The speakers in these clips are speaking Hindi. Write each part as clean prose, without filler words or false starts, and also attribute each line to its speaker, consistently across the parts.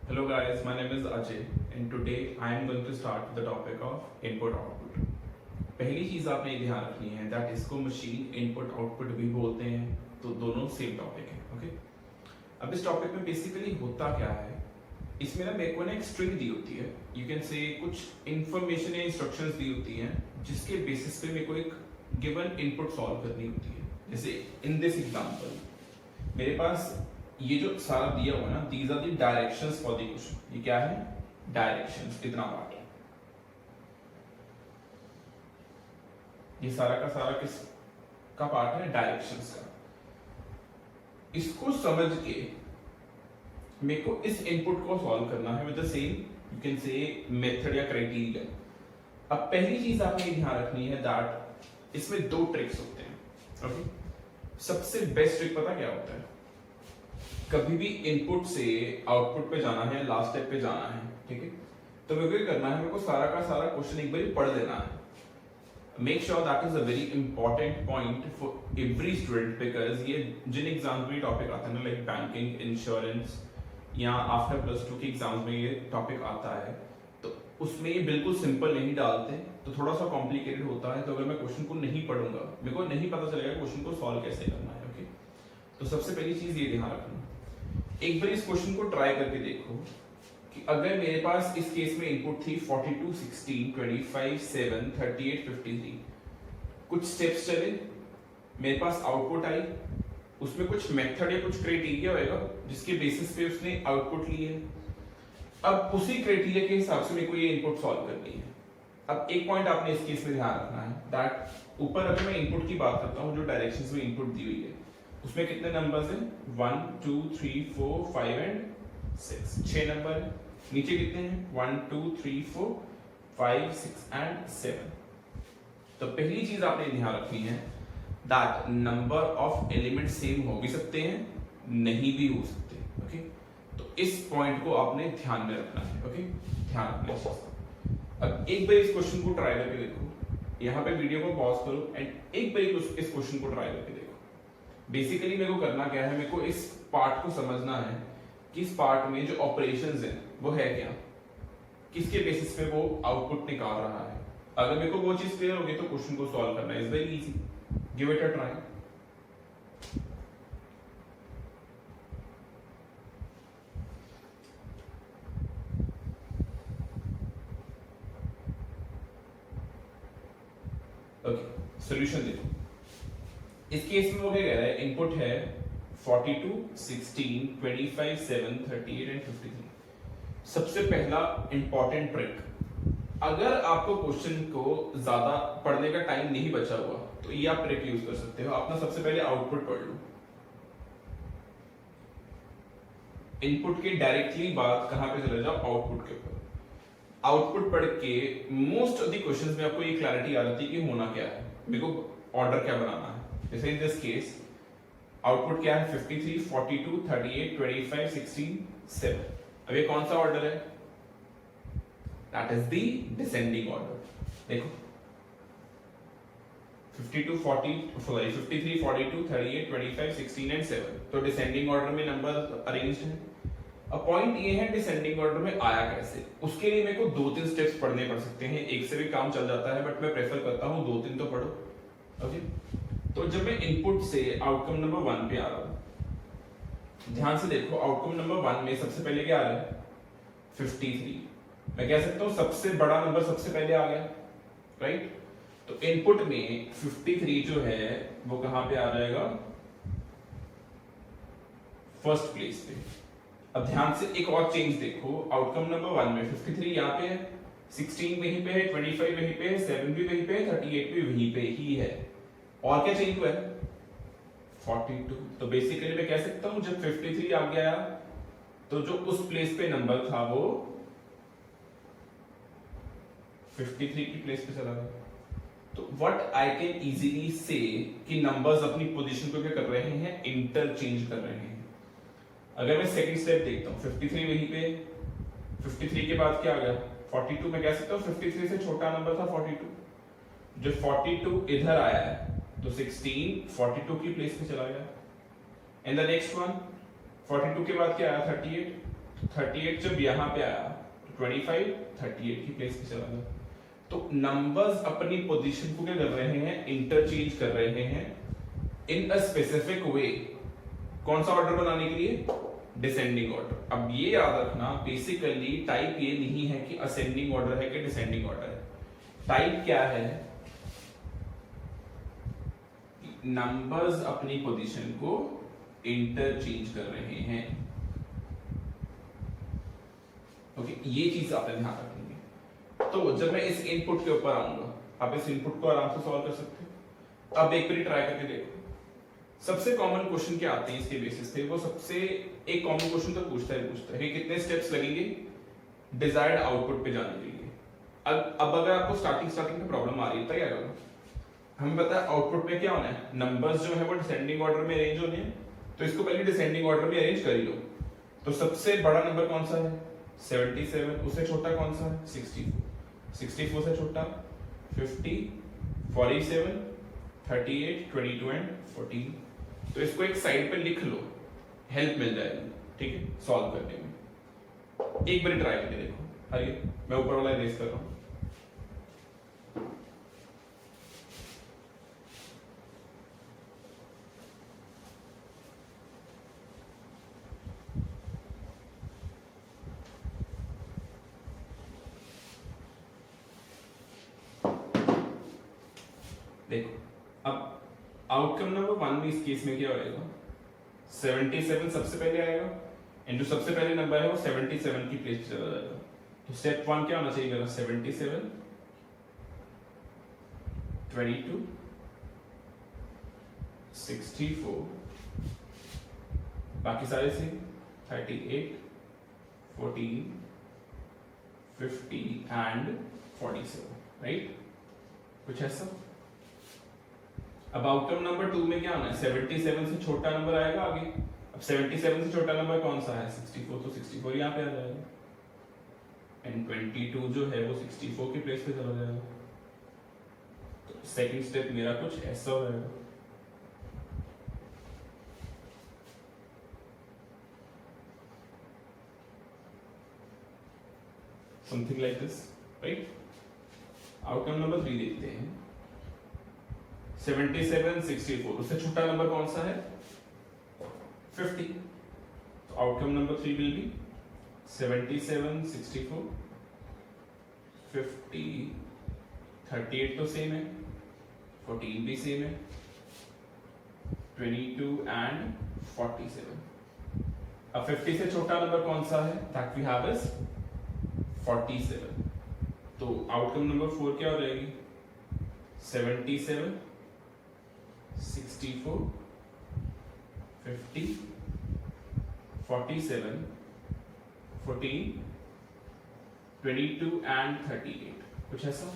Speaker 1: Hello guys, my name is Ajay and today I am going to start with the topic of input output. पहली चीज आपने ये ध्यान रखनी है दैट इसको मशीन इनपुट आउटपुट भी बोलते हैं, तो दोनों सेम टॉपिक है। ओके, अब इस टॉपिक में बेसिकली होता क्या है, इसमें ना मेरे को ना एक स्ट्रिंग दी होती है, यू कैन से कुछ इंफॉर्मेशन या इंस्ट्रक्शंस दी होती हैं जिसके बेसिस पे मेरे को एक गिवन इनपुट सॉल्व करनी होती है। जैसे इन दिस एग्जांपल मेरे पास ये जो सारा दिया हुआ ना, these are the directions for the question. ये क्या है? डायरेक्शंस। इतना पार्ट है, ये सारा का सारा किस का पार्ट है? डायरेक्शंस का। इसको समझ के मेरे को इस इनपुट को सॉल्व करना है with the same you can से मेथड या क्राइटेरिया। अब पहली चीज आपने ध्यान रखनी है दैट इसमें दो ट्रिक्स होते हैं। ओके, सबसे बेस्ट ट्रिक पता क्या होता है? कभी भी इनपुट से आउटपुट पे जाना है, लास्ट स्टेप पे जाना है, ठीक है, तो मेरे को करना है, मेरे को सारा का सारा क्वेश्चन एक बार पढ़ लेना है। Make sure that is a very important point for every student, because ये जिन एग्जाम्स में टॉपिक आता है ना, लाइक बैंकिंग, इंश्योरेंस या आफ्टर +2 के एग्जाम्स में ये टॉपिक आता है, तो उसमें ये बिल्कुल सिंपल नहीं डालते, तो थोड़ा सा कॉम्प्लिकेटेड होता है। तो अगर मैं क्वेश्चन को नहीं पढ़ूंगा, मेरे को नहीं पता चलेगा क्वेश्चन को सॉल्व कैसे करना है। ओके, तो सबसे पहली चीज ये ध्यान रखना, एक बार इस क्वेश्चन को ट्राई करके देखो कि अगर मेरे पास इस केस में इनपुट थी 42, 16, 25, 7, 38, 53, कुछ स्टेप्स चले, मेरे पास आउटपुट आई, उसमें कुछ मेथड या कुछ क्राइटेरिया होगा जिसके बेसिस पे उसने आउटपुट ली है। अब उसी क्राइटेरिया के हिसाब से मेरे को ये इनपुट सॉल्व करनी है। अब एक पॉइंट आपने इस केस में ध्यान रखना है दैट ऊपर अगर मैं इनपुट की बात करता हूँ, जो डायरेक्शंस में इनपुट दी हुई है उसमें कितने नंबर्स हैं? 1, 2, 3, 4, 5 एंड 6, 6 नंबर है। नीचे कितने हैं? 1, 2, 3, 4, 5, 6 एंड 7। तो पहली चीज आपने ध्यान रखनी है that number of element same हो भी सकते हैं, नहीं भी हो सकते। ओके, तो इस पॉइंट को आपने ध्यान में रखना है। ओके, ध्यान रखना है। अब एक बार इस क्वेश्चन को ट्राई करके देखो, यहाँ पे वीडियो को पॉज करो एंड एक बार इस क्वेश्चन को ट्राई करके देखो। बेसिकली मेरे को करना क्या है, मेरे को इस पार्ट को समझना है कि इस पार्ट में जो ऑपरेशंस है वो है क्या, किसके बेसिस पे वो आउटपुट निकाल रहा है। अगर मेरे को वो चीज क्लियर होगी तो क्वेश्चन को सॉल्व करना is very easy. Give it a try. Okay, solution देखो। इस केस में वो क्या कह रहा है? इनपुट है 42, 16, 25, 7, 38 एंड 53। सबसे पहला इंपॉर्टेंट ट्रिक, अगर आपको क्वेश्चन को ज्यादा पढ़ने का टाइम नहीं बचा हुआ तो ये आप ट्रिक यूज कर सकते हो। अपना सबसे पहले आउटपुट पढ़ लो। इनपुट के डायरेक्टली बात कहां पे चले जाओ? आउटपुट के ऊपर। आउटपुट पढ़ के मोस्ट ऑफ द क्वेश्चंस में आपको ये क्लैरिटी आ जाती है कि होना क्या है, मेरे को ऑर्डर क्या बनाना है। जैसे इन दिस केस आउटपुट क्या है? 53, 42, 38, 25, 16, 7। अब ये कौन सा ऑर्डर है? That is the descending order. देखो 52, 40, सॉरी 53, 42, 38, 25, 16 एंड 7, तो डिसेंडिंग ऑर्डर में नंबर अरेंज्ड है। अब पॉइंट ये है डिसेंडिंग ऑर्डर में आया कैसे, उसके लिए मेरे को 2-3 स्टेप्स पढ़ने पड़ सकते हैं, एक से भी काम चल जाता है, बट मैं प्रेफर करता हूं 2-3 तो पढ़ो। ओके, तो जब मैं इनपुट से आउटकम नंबर 1 पे आ रहा हूं, ध्यान से देखो, आउटकम नंबर 1 में सबसे पहले क्या आ रहा है? 53। मैं कह सकता हूं सबसे बड़ा नंबर सबसे पहले आ गया, राइट? तो इनपुट में 53 जो है वो कहां पे आ जाएगा? फर्स्ट प्लेस पे। अब ध्यान से एक और चेंज देखो, आउटकम नंबर 1 में 53 यहां पे है, 16 वहीं पे है, 25 वहीं पे है, 7 भी वहीं पे है, 38 भी वहीं पे ही है। और क्या चेंज हुआ है? 42। तो बेसिकली मैं कह सकता हूं जब 53 आ गया तो जो उस प्लेस पे नंबर था वो 53 की प्लेस पे चला गया। तो व्हाट आई कैन इजीली से कि नंबर्स अपनी पोजीशन को क्या कर रहे हैं? इंटरचेंज कर रहे हैं। अगर मैं सेकंड स्टेप देखता हूं, 53 वहीं पे, 53 के बाद क्या आ गया? 42। मैं कह सकता हूं 53 से छोटा नंबर था 42, जब 42 इधर आया है तो 16 42 की प्लेस पे चला गया। एंड द नेक्स्ट वन 42 के बाद क्या आया? 38। 38 जब यहाँ पे आया तो 25 38 की प्लेस पे चला गया। तो नंबर्स अपनी पोजीशन को क्या कर रहे हैं, इंटरचेंज कर रहे हैं इन अ स्पेसिफिक वे। कौन सा ऑर्डर बनाने के लिए, डिसेंडिंग ऑर्डर। अब ये याद रखना बेसिकली टाइप ये नहीं है कि असेंडिंग ऑर्डर है कि डिसेंडिंग ऑर्डर है। टाइप क्या है, नंबर्स अपनी पोजीशन को इंटरचेंज कर रहे हैं। ओके, ये चीज आपने ध्यान रखेंगे। तो जब मैं इस इनपुट के ऊपर आऊंगा, आप इस इनपुट को आराम से सॉल्व कर सकते हो। अब एक बार ट्राई करके देखो। सबसे कॉमन क्वेश्चन क्या आते हैं इसके बेसिस पे, वो सबसे एक कॉमन क्वेश्चन तो पूछता है कि कितने स्टेप्स लगेंगे डिजायर्ड आउटपुट पे जाने के लिए। अब अगर आपको स्टार्टिंग में प्रॉब्लम आ रही है, क्या करोगे, हमें पता है आउटपुट में क्या होना है, नंबर्स जो है वो डिसेंडिंग ऑर्डर में अरेंज होने हैं। तो इसको पहले डिसेंडिंग ऑर्डर में अरेंज कर ही लो। तो सबसे बड़ा नंबर कौन सा है, 77। उससे छोटा कौन सा है, 64। 64 से छोटा 50, 47, 38, 22 एंड 14। तो इसको एक साइड पे लिख लो, हेल्प मिल जाएगी, ठीक है, सॉल्व करने में। एक बार ट्राई करके देखो। अरे मैं ऊपर वाला इरेज कर रहा हूं। देखो अब आउटकम नंबर 1 में इस केस में क्या होएगा, 77 सबसे पहले आएगा एंड जो सबसे पहले नंबर है वो 77 की प्लेस पे चला जाएगा। तो स्टेप 1 क्या होना चाहिए मेरा, 77, 22, 64, बाकी सारे से 38, 14, 50 एंड 47, राइट, कुछ ऐसा। अब आउटकम नंबर 2 में क्या होना है, 77 से छोटा नंबर आएगा आगे। अब 77 से छोटा नंबर कौन सा है, 64। तो 64 यहाँ पे आ जाएगा एंड 22 जो है वो 64 की प्लेस पे चला जाएगा। तो सेकंड स्टेप मेरा कुछ ऐसा हो जाएगा। Something like this, right. Outcome number 3 देखते हैं, 77, 64, उससे छोटा नंबर कौन सा है, 50। तो आउटकम नंबर 3 विल बी 77, 64, 50, 38 तो सेम है, 14 भी सेम है, 22 एंड 47। अब 50 से छोटा नंबर कौन सा है, दैट वी हैव इज 47। तो आउटकम नंबर 4 क्या हो जाएगी, 77, 64, 50, 47, 14, 22 एंड 38, कुछ ऐसा।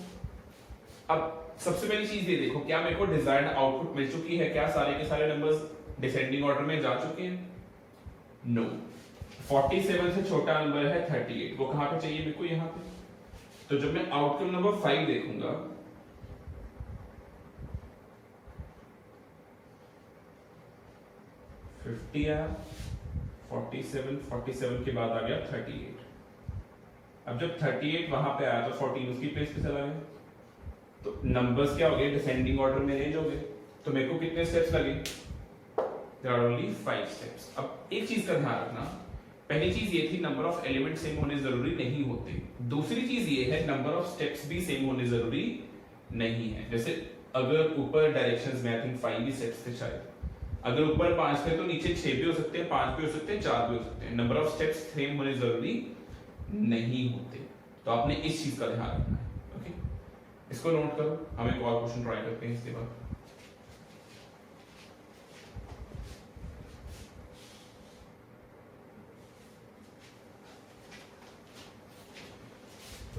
Speaker 1: अब सबसे पहली चीज ये देखो, क्या मेरे को डिजायर्ड आउटपुट मिल चुकी है, क्या सारे के सारे नंबर्स डिसेंडिंग ऑर्डर में जा चुके हैं, नो। 47 से छोटा नंबर है 38, वो कहां पे चाहिए मेरे को, यहां पे। तो जब मैं आउटकम नंबर 5 देखूंगा, आया, 47 के बाद आ गया 38। अब जब 38 वहां पे आया तो 14 उसकी प्लेस पे चला गया। तो नंबर्स क्या हो गए, डिसेंडिंग ऑर्डर में अरेंज हो गए। तो मेरे को कितने स्टेप्स लगे, देयर आर ओनली 5 स्टेप्स। अब एक चीज का ध्यान रखना, पहली चीज ये थी नंबर ऑफ एलिमेंट सेम होने जरूरी नहीं होते। दूसरी चीज ये है नंबर ऑफ स्टेप्स भी सेम होने जरूरी नहीं है। जैसे अगर ऊपर डायरेक्शंस में आई थिंक 5 ही स्टेप्स थे शायद, अगर ऊपर 5 थे तो नीचे 6 भी हो सकते हैं, 5 भी हो सकते हैं, 4 भी हो सकते हैं। नंबर ऑफ स्टेप्स सेम होने जरूरी नहीं होते। तो आपने इस चीज का ध्यान रखना है, ओके। इसको नोट करो, हम एक और क्वेश्चन ट्राई करते हैं इसके बाद।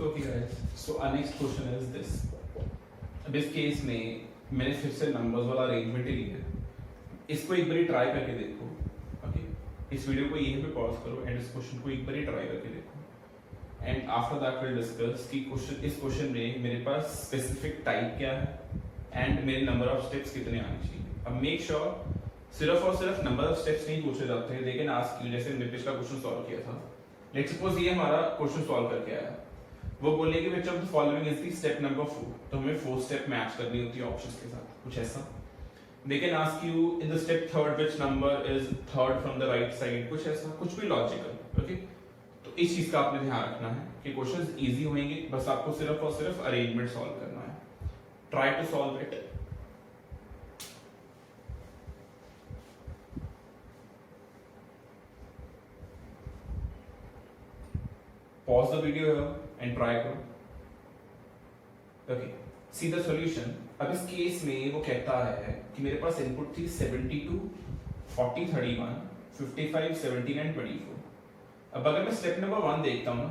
Speaker 1: Okay guys, so our next question is this. अब इस केस में मैंने फिर से नंबर्स वाला अरेंजमेंट ही लिया है। इसको एक बार ट्राई करके देखो, ओके। इस वीडियो को यहीं पे पॉज करो एंड इस क्वेश्चन को एक बार ट्राई करके देखो and after that will discuss कि क्वेश्चन, इस क्वेश्चन में मेरे पास स्पेसिफिक टाइप क्या है एंड मेरे नंबर ऑफ स्टेप्स कितने आने चाहिए। अब मेक श्योर सिर्फ और सिर्फ नंबर ऑफ स्टेप्स नहीं पूछे जाते हैं, दे कैन आस्क यू, जैसे मैंने पिछला क्वेश्चन सॉल्व किया था, लेट्स सपोज ये हमारा क्वेश्चन सॉल्व करके आया, वो बोले कि which of the following is the step number 4, तो हमें 4 स्टेप मैच करनी होती है ऑप्शंस के साथ, कुछ ऐसा। They can ask you in the step third which number is third from the right side, कुछ ऐसा, कुछ भी लॉजिकल। ओके, तो इस चीज का आपने ध्यान रखना है कि क्वेश्चंस इजी होंगे, बस आपको सिर्फ और सिर्फ अरेंजमेंट सॉल्व करना है। Try to solve it. Pause the video here and try करो। Okay, see the solution। अब इस केस में वो कहता है कि मेरे पास इनपुट थी 72, 40, 31, 55, 17 एंड 24। अब अगर मैं स्टेप नंबर 1 देखता हूँ ना,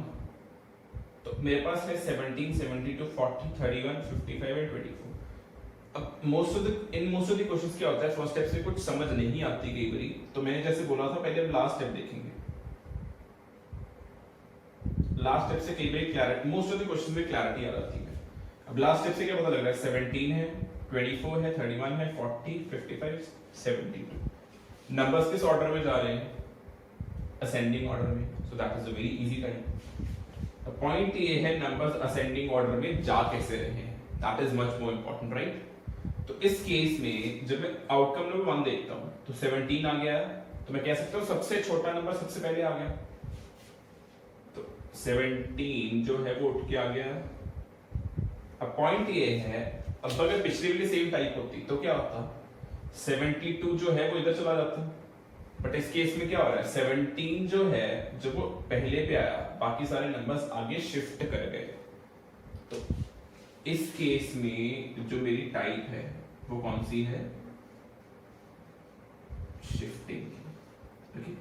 Speaker 1: तो मेरे पास है 17, 72, 40, 31, 55 एंड 24। अब मोस्ट ऑफ द क्वेश्चंस क्या होता है, फर्स्ट स्टेप से कुछ समझ नहीं आती कई बारी, तो मैंने जैसे बोला था पहले अब लास्ट स्टेप देखेंगे। लास्ट स्टेप से कई बार clarity, most of the questions में क्लैरिटी आ जाती है। अब लास्ट स्टेप से क्या पता लग रहा है, 17 है, 24 है, 31 है, 40, 55, 72। नंबर्स किस ऑर्डर में जा रहे हैं, असेंडिंग ऑर्डर में, so that is a very easy type. The point ये है नंबर्स असेंडिंग ऑर्डर में जा कैसे रहे हैं, that is much more important, right. तो इस केस में जब मैं आउटकम नंबर 1 देखता हूं तो 17 आ गया, तो मैं कह सकता हूं सबसे छोटा नंबर सबसे पहले आ गया, 17 जो है वो उठ के आ गया। अब पॉइंट ये है, अब अगर पिछले वाली सेम टाइप होती तो क्या होता, 72 जो है वो इधर चला जाता, बट इस केस में क्या हो रहा है, 17 जो है जब वो पहले पे आया, बाकी सारे नंबर्स आगे शिफ्ट कर गए। तो इस केस में जो मेरी टाइप है वो कौन सी है, शिफ्टिंग। ओके,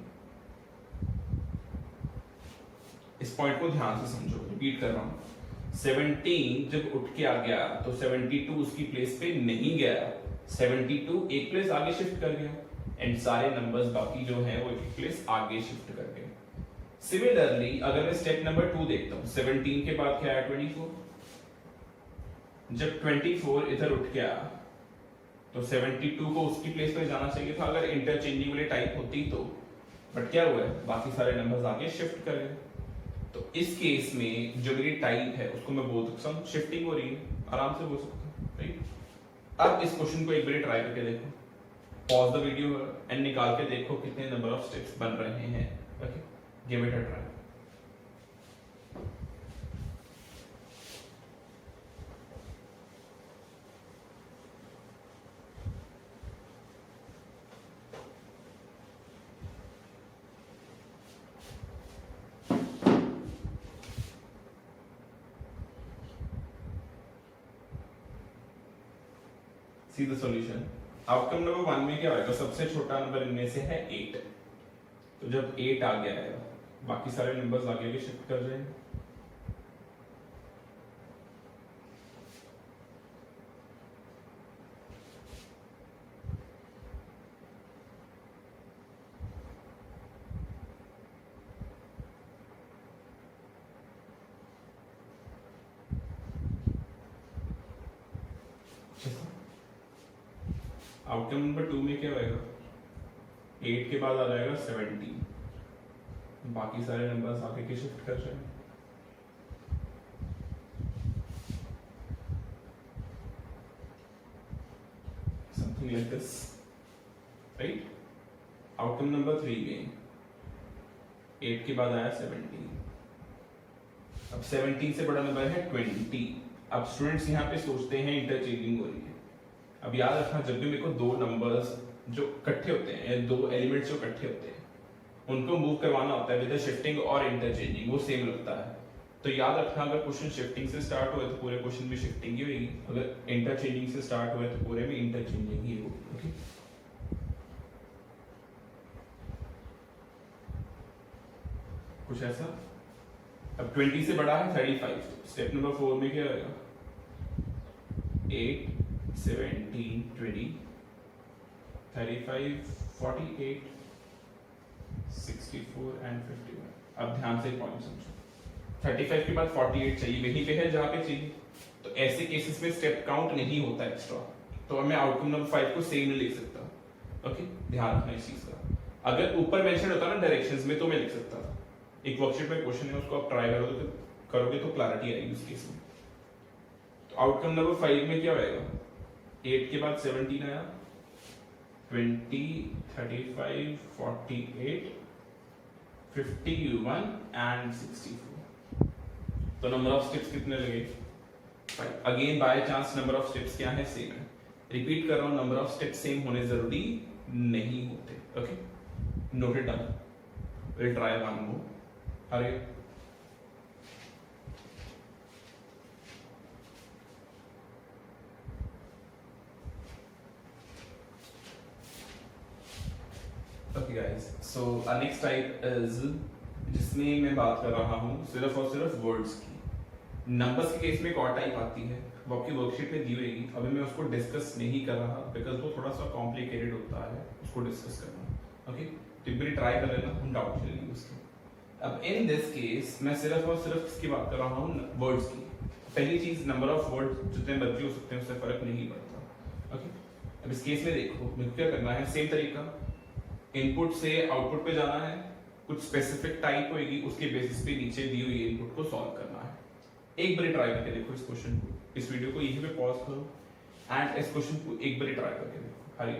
Speaker 1: इस पॉइंट को ध्यान से समझो, रिपीट कर रहा हूं। 17 जब उठ के आ गया तो 72 उसकी प्लेस पे नहीं गया, 72 एक प्लेस आगे शिफ्ट कर गया, एंड सारे नंबर्स बाकी जो हैं वो एक प्लेस आगे शिफ्ट कर गए। सिमिलरली अगर मैं स्टेप नंबर 2 देखता हूं, 17 के बाद क्या आया, 24। जब 24 इधर उठ के आया तो 72 को उसकी प्लेस पे जाना चाहिए था अगर इंटरचेंजिंग वाली टाइप होती तो, बट क्या हुआ है, बाकी सारे नंबर्स आगे शिफ्ट कर गए। तो इस केस में जो मेरी टाइप है उसको मैं बोल सकता हूं शिफ्टिंग हो रही है, आराम से बोल सकता हूं, राइट। अब इस क्वेश्चन को एक बार ट्राई करके देखो, पॉज द वीडियो एंड निकाल के देखो कितने नंबर ऑफ स्टेप्स बन रहे हैं। Okay, give it a try. See the solution. Outcome number 1 में क्या होगा, सबसे छोटा नंबर इनमें से है 8, तो जब 8 आ गया है बाकी सारे नंबर्स आगे शिफ्ट कर रहे हैं। आउटकम नंबर 2 में क्या होएगा, 8 के बाद आ जाएगा 17, बाकी सारे नंबर्स आगे के शिफ्ट कर रहे हैं। Something like this, right. Outcome number 3 में 8 के बाद आया 17, अब 17 से बड़ा नंबर है 20। अब स्टूडेंट्स यहाँ पे सोचते हैं इंटरचेंजिंग हो रही है। अब याद रखना, जब भी मेरे को दो नंबर्स जो इकट्ठे होते हैं, दो एलिमेंट्स जो इकट्ठे होते हैं, उनको मूव करवाना होता है विद शिफ्टिंग और इंटरचेंजिंग, वो सेम लगता है। तो याद रखना, अगर क्वेश्चन शिफ्टिंग से स्टार्ट हुआ तो पूरे क्वेश्चन में शिफ्टिंग ही होगी, अगर इंटरचेंजिंग से स्टार्ट हुआ तो पूरे में इंटरचेंजिंग ही होगी। ओके, कुछ ऐसा। अब 20 से बड़ा है 35, स्टेप नंबर 4 में क्या होगा, 8, 17, 20, 35, 48, 64 एंड 51। अब ध्यान से पॉइंट समझो, 35 के बाद 48 चाहिए, वहीं पे है जहां पे चाहिए। तो ऐसे केसेस में स्टेप काउंट नहीं होता एक्स्ट्रा, तो मैं आउटकम नंबर 5 को सेम नहीं लिख सकता। ओके, ध्यान रखना इस चीज का। अगर ऊपर मेंशन होता ना डायरेक्शंस में तो मैं लिख सकता था, एक वर्कशीट में क्वेश्चन है, उसको आप ट्राई करोगे तो क्लैरिटी आएगी उस केस में। तो आउटकम नंबर 5 में क्या होएगा, 8 के बाद 17 आया, 20, 35, 48, 51 एंड 64। तो नंबर ऑफ स्टेप्स कितने लगे, 5। Again by chance number of steps क्या है, सेम है। रिपीट कर रहा हूं, नंबर ऑफ स्टेप्स सेम होने जरूरी नहीं होते। Okay, note it down, will try one more. Hari okay guys, so next type is जिसमें मैं बात कर रहा हूं सिर्फ और सिर्फ वर्ड्स की। नंबर्स के केस में एक और टाइप आती है, वो आपकी वर्कशीट में दी हुई। अभी मैं उसको डिस्कस नहीं कर रहा बिकॉज वो थोड़ा सा कॉम्प्लिकेटेड होता है उसको डिस्कस करना। ओके, तो एक बार ट्राई कर लेना, हम डाउट ले लेंगे उसके। अब इन दिस केस मैं सिर्फ और सिर्फ इसकी बात कर रहा हूँ वर्ड्स की। पहली चीज, नंबर ऑफ वर्ड्स जितने मर्जी हो सकते हैं उससे फर्क नहीं पड़ता। ओके, अब इस केस में देखो मेरे को क्या करना है, सेम तरीका, इनपुट से आउटपुट पे जाना है, कुछ स्पेसिफिक टाइप होगी, उसके बेसिस पे नीचे दी हुई इनपुट को सॉल्व करना है। एक बार ट्राई करके देखो इस क्वेश्चन को, इस वीडियो को यहीं पे पॉज करो एंड इस क्वेश्चन को एक बार ट्राई करके देखो। हरी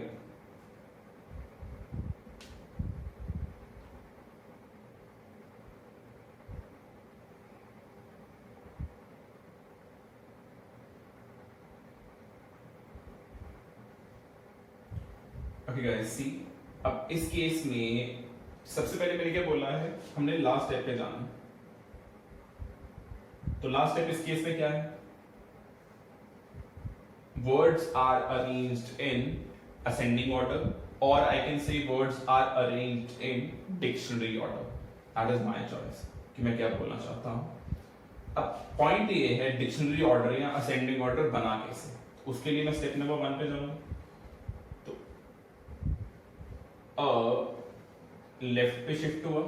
Speaker 1: ओके गाइस, सी अब इस केस में सबसे पहले मैंने क्या बोला है, हमने लास्ट स्टेप पे जाना है। तो लास्ट स्टेप इस केस में क्या है, words are arranged in ascending order और I can say words are arranged in dictionary order. That is my choice कि मैं क्या बोलना चाहता हूं। अब पॉइंट ये है डिक्शनरी ऑर्डर या असेंडिंग ऑर्डर बना कैसे, उसके लिए मैं स्टेप नंबर 1 पे जाऊंगा। लेफ्ट पे शिफ्ट हुआ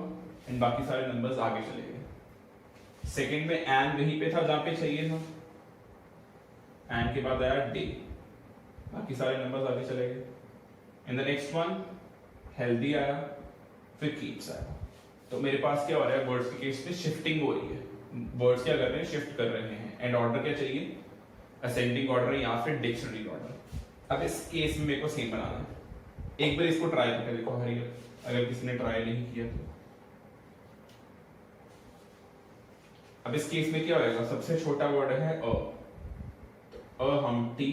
Speaker 1: एंड बाकी सारे नंबर्स आगे चले गए। सेकंड में एंड वहीं पे था जहां पे चाहिए था, एंड के बाद आया डे, बाकी सारे नंबर्स आगे चले गए। In the next one healthy आया, फिर कीप्स आया। तो मेरे पास क्या हो रहा है, वर्ड्स के केस में शिफ्टिंग हो रही है। वर्ड्स क्या कर रहे हैं, शिफ्ट कर रहे हैं। एंड ऑर्डर क्या चाहिए, असेंडिंग ऑर्डर या फिर डिक्शनरी ऑर्डर। अब इस केस में मेरे को सेम बनाना है। एक बार इसको ट्राई करके देखो हरी, अगर किसी ने ट्राई नहीं किया तो। अब इस केस में क्या होगा, सबसे छोटा वर्ड है अ, तो हमटी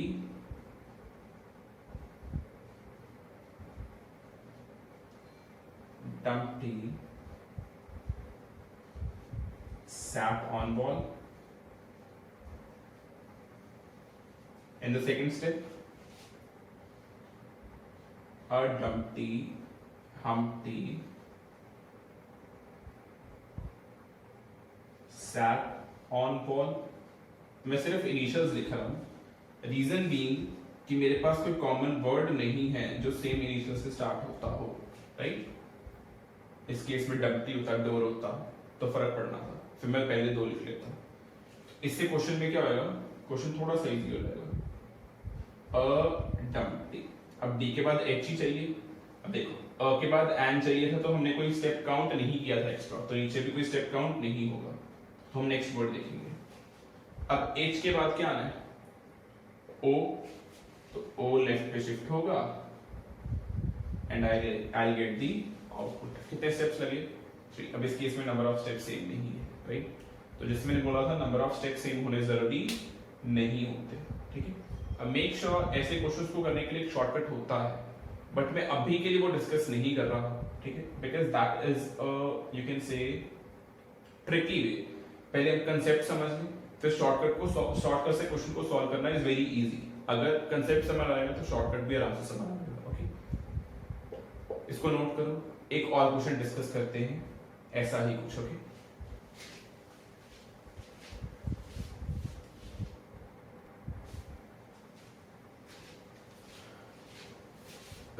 Speaker 1: डम्पटी sat on ball. In the second step, a Dumpty, Humpty sat on ball. मैं सिर्फ इनिशियल्स लिख रहा हूँ, रीजन बीइंग कि मेरे पास कोई कॉमन वर्ड नहीं है जो सेम इनिशियल से स्टार्ट होता हो, राइट। इस केस में डम्पटी होता, डोर होता, तो फर्क पड़ना था, फिर मैं पहले 2 लिख लेता। इससे क्वेश्चन में क्या होगा, क्वेश्चन थोड़ा सा इजी हो जाएगा। अ डम्पटी, अब डी के बाद एच ही चाहिए। अब देखो अ के बाद एन चाहिए था, तो हमने कोई स्टेप काउंट नहीं किया था एक्स्ट्रा, तो नीचे भी कोई स्टेप काउंट नहीं होगा, तो हम नेक्स्ट वर्ड देखेंगे। अब एच के बाद क्या आना है, ओ, तो ओ लेफ्ट पे शिफ्ट होगा and I get the output. कितने स्टेप्स लगे, 3। अब इस केस में नंबर ऑफ स्टेप्स सेम नहीं है, राइट। तो जिसमें मैंने बोला था नंबर ऑफ स्टेप्स सेम होने जरूरी नहीं होते, ठीक है। अब मेक श्योर ऐसे क्वेश्चंस को करने के लिए एक शॉर्टकट होता है, बट मैं अभी के लिए वो डिस्कस नहीं कर रहा, ठीक है, because that is you can say tricky way. पहले हम कंसेप्ट समझ लें, फिर शॉर्टकट से क्वेश्चन को सॉल्व करना इज वेरी इजी। अगर कंसेप्ट समझ आएगा तो शॉर्टकट भी आराम से समझ आएगा, ओके। इसको नोट करो, एक और क्वेश्चन डिस्कस करते हैं ऐसा ही कुछ, okay.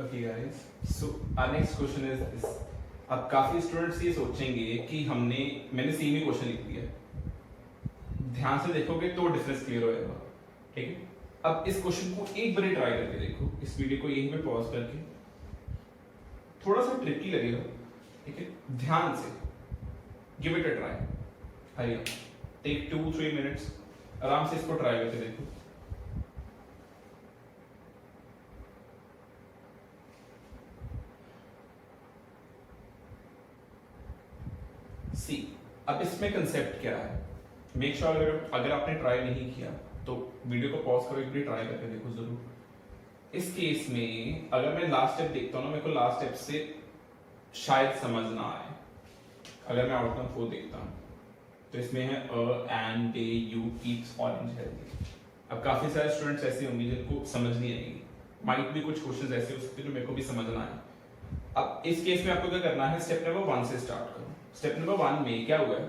Speaker 1: Okay guys, so our next question is this. अब काफी स्टूडेंट्स ये सोचेंगे कि मैंने सेम ही क्वेश्चन लिख दिया, ध्यान से देखोगे तो डिफरेंस क्लियर होगा, ठीक है। अब इस क्वेश्चन को एक बार ट्राई करके देखो, इस वीडियो को यहीं पे पॉज करके, थोड़ा सा ट्रिकी लगेगा, ठीक है, ध्यान से give it a try, hurry up, take 2-3 minutes, आराम से इसको ट्राई करके देखो। सी, अब इसमें कंसेप्ट क्या है, मेक श्योर अगर आपने ट्राई नहीं किया तो वीडियो को पॉज करो, एक बार ट्राई करके देखो जरूर। इस केस में अगर मैं लास्ट स्टेप देखता हूँ ना, मेरे को लास्ट स्टेप से शायद समझ ना आए। अगर मैं आउटकम 4 देखता हूँ तो इसमें है and day you keeps orange healthy. अब काफी सारे स्टूडेंट्स ऐसे होंगे जिनको समझ नहीं आएगी, माइट भी कुछ क्वेश्चंस ऐसे हो सकते हैं जो मेरे को भी समझ ना आए। अब इस केस में आपको क्या करना है, स्टेप नंबर 1 से स्टार्ट करो। स्टेप नंबर 1 में क्या हुआ है,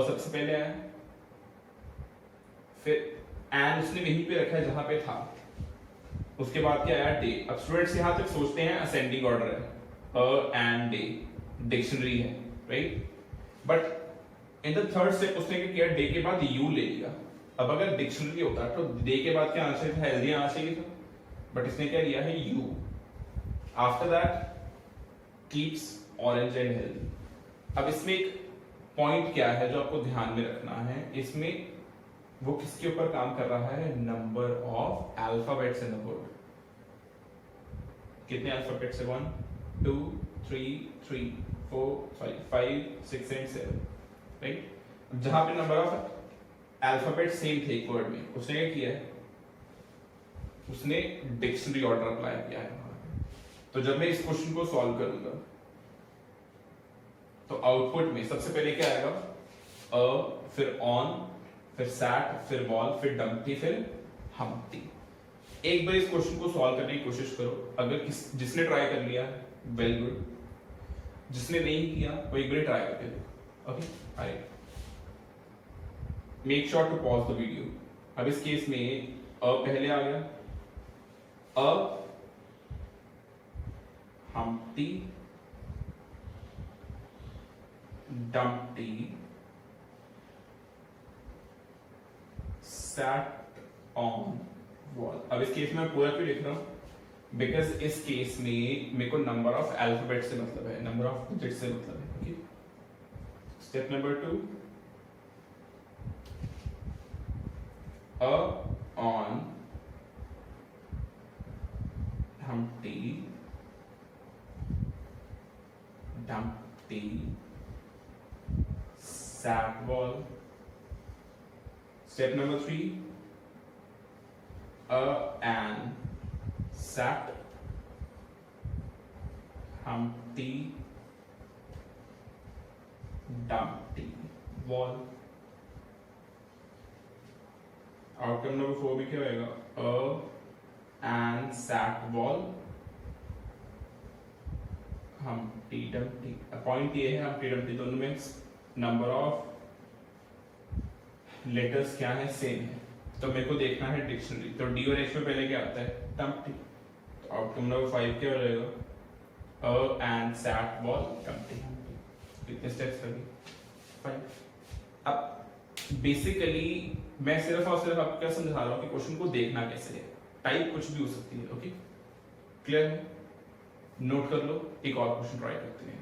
Speaker 1: सबसे पहले आया, फिर एंड उसने वहीं पे रखा है जहां पे था, उसके बाद क्या आया, डे। अब स्टूडेंट्स यहां तक सोचते हैं असेंडिंग ऑर्डर है, एंड डे डिक्शनरी है, right, but in the third step उसने क्या किया, डे के बाद यू ले लिया। अब अगर डिक्शनरी होता तो डे के बाद क्या आना चाहिए था, हेल्दी आना चाहिए था, बट इसने क्या लिया है, you. After that keeps orange and healthy. अब इसमें एक पॉइंट क्या है जो आपको ध्यान में रखना है, इसमें वो किसके ऊपर काम कर रहा है, number of alphabets in the word. कितने अल्फाबेट्स है, 1 2 3 3 4 5 6 एंड 7, राइट। जहां पे नंबर ऑफ अल्फाबेट सेम थे एक वर्ड में, उसने क्या किया है, उसने डिक्शनरी ऑर्डर अप्लाई किया है। तो जब मैं इस क्वेश्चन को सॉल्व करूंगा तो आउटपुट में सबसे पहले क्या आएगा, फिर ऑन, फिर सैट, फिर वॉल, फिर डम्पटी, फिर हम्पटी। एक बार इस क्वेश्चन को सॉल्व करने की कोशिश करो। अगर जिसने ट्राई कर लिया वेल गुड, जिसने नहीं किया वो एक बार ट्राई करके देखो। Okay, I make sure to pause the video. अब इस केस में पहले आ गया, हम्पटी डम्पटी sat on wall। अब इस केस में मैं पूरा क्यों लिख रहा हूं, बिकॉज इस केस में मेरे को नंबर ऑफ अल्फाबेट से मतलब है, नंबर ऑफ डिजिट से मतलब है। Okay, step number 2, on Humpty Dumpty sat wall। Step number 3, and sat Humpty Dumpty wall। Outcome number 4 भी क्या होगा, and sat wall Humpty Dumpty। Point ये है, Humpty Dumpty दोनों में नंबर ऑफ लेटर्स क्या है, सेम है, तो मेरे को देखना है डिक्शनरी। तो डी और एच में पहले क्या आता है, डम्पटी। तो आउटकम नंबर 5 क्या हो जाएगा, एंड सैट वॉल डम्पटी। कितने स्टेप्स लगे, 5। अब बेसिकली मैं सिर्फ और सिर्फ आपको क्या समझा रहा हूँ कि क्वेश्चन को देखना कैसे है, टाइप कुछ भी हो सकती है। ओके, क्लियर है, नोट कर लो, एक और क्वेश्चन ट्राई करते हैं।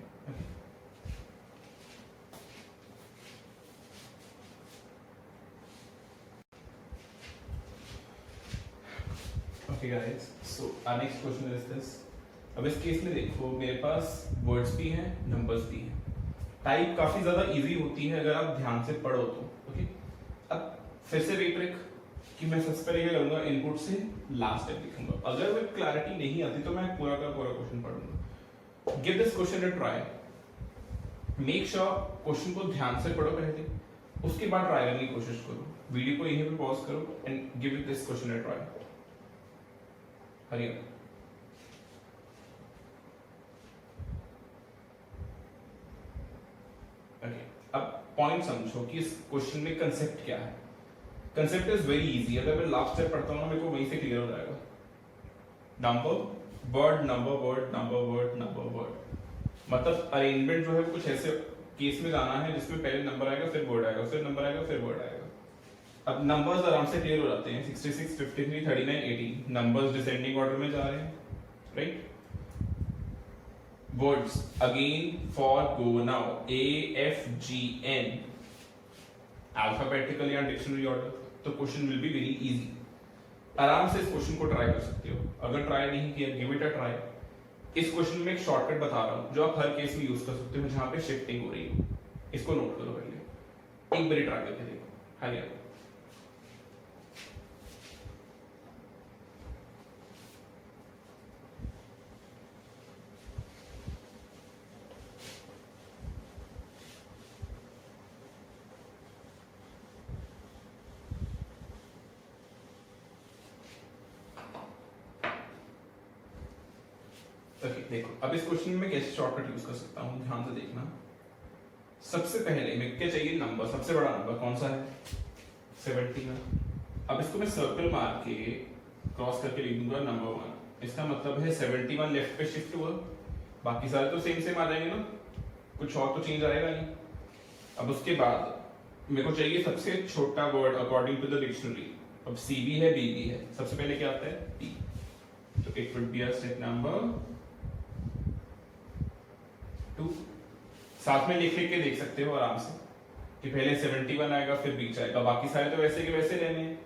Speaker 1: Okay guys, so our next question is this। अब इस केस में देखो मेरे पास वर्ड्स भी हैं, नंबर्स भी हैं। टाइप काफी ज्यादा इजी होती है अगर आप ध्यान से पढ़ो तो। ओके, अब फिर से रिट्रिक कि मैं सबसे पहले क्या करूंगा, इनपुट से लास्ट तक लिखूंगा। अगर वो क्लैरिटी नहीं आती तो मैं पूरा का पूरा क्वेश्चन पढ़ूंगा। Give this question a try, make sure question को ध्यान से पढ़ो पहले, उसके बाद ट्राई करने की कोशिश करो। वीडियो को यहीं पे पॉज करो and give this question a try. हरिया, ओके, अब पॉइंट समझो कि इस क्वेश्चन में कंसेप्ट क्या है। कंसेप्ट इज वेरी इजी, अगर मैं लास्ट स्टेप पढ़ता हूं ना मेरे को वहीं से क्लियर हो जाएगा। Number word, number word, number word, number word, मतलब अरेंजमेंट जो है कुछ ऐसे केस में जाना है जिसमें पहले नंबर आएगा, फिर वर्ड आएगा, फिर नंबर आएगा, फिर वर्ड आएगा। अब नंबर्स आराम से क्लियर हो जाते हैं, 66, 53, 39, 80 नंबर्स डिसेंडिंग ऑर्डर में जा रहे हैं, right. Words again for go now AFGN alphabetical या डिक्शनरी ऑर्डर, तो question will be very easy. आराम से इस क्वेश्चन को ट्राई कर सकते हो, अगर ट्राई नहीं किया गिव इट अ ट्राई। इस क्वेश्चन में एक शॉर्टकट बता रहा हूं जो आप हर केस में यूज कर सकते हो जहां पे शिफ्टिंग हो रही है, इसको नोट करो पहले, एक बार ट्राई करके देखो। हाँ यार देखो अब इस क्वेश्चन में कैसे शॉर्टकट यूज कर सकता हूं, ध्यान से देखना। सबसे पहले मैं क्या चाहिए नंबर, सबसे बड़ा नंबर कौन सा है 71। अब इसको मैं सर्कल मार के क्रॉस करके लिख दूंगा नंबर 1। इसका मतलब है 71 लेफ्ट पे शिफ्ट हुआ, बाकी सारे तो सेम सेम आ जाएंगे ना, कुछ और तो चेंज आएगा नहीं। अब उसके बाद मेरे को चाहिए सबसे छोटा word according to the dictionary. अब सी भी है बी भी है, सबसे पहले क्या आता है पी, तो it would be a step number 2। साथ में लिख लिख के देख सकते हो आराम से कि पहले 71 आएगा फिर बीच आएगा, बाकी सारे तो वैसे के वैसे रहने हैं।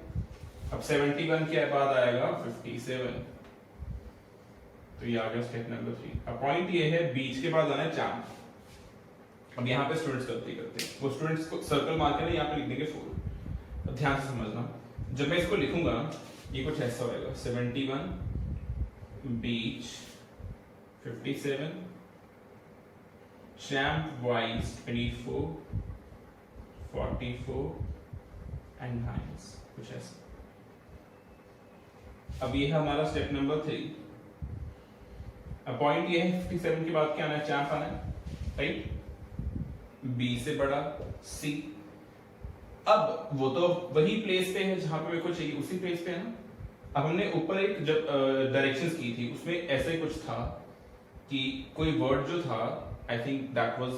Speaker 1: अब 71 के बाद आएगा 57, तो ये आ गया स्टेप नंबर 3। अब पॉइंट ये है बीच के बाद आना है चांप। अब यहाँ पे स्टूडेंट्स गलती करते हैं, वो स्टूडेंट्स को सर्कल मार के ना यहाँ पे लिख देंगे 4। अब ध्यान से समझना, जब मैं इसको लिखूंगा ये कुछ ऐसा होएगा 71 बीच 57 champ wise 24 44 and Heinz, कुछ ऐसा। अब ये है हमारा स्टेप नंबर 3। अब पॉइंट ये है 57 के बाद क्या आना है चैम्प आना है, राइट, बी से बड़ा सी। अब वो तो वही प्लेस पे है जहां पे मेरे को चाहिए, उसी प्लेस पे है ना। अब हमने ऊपर एक जब डायरेक्शंस की थी उसमें ऐसा ही कुछ था कि कोई वर्ड जो था आई थिंक दैट वाज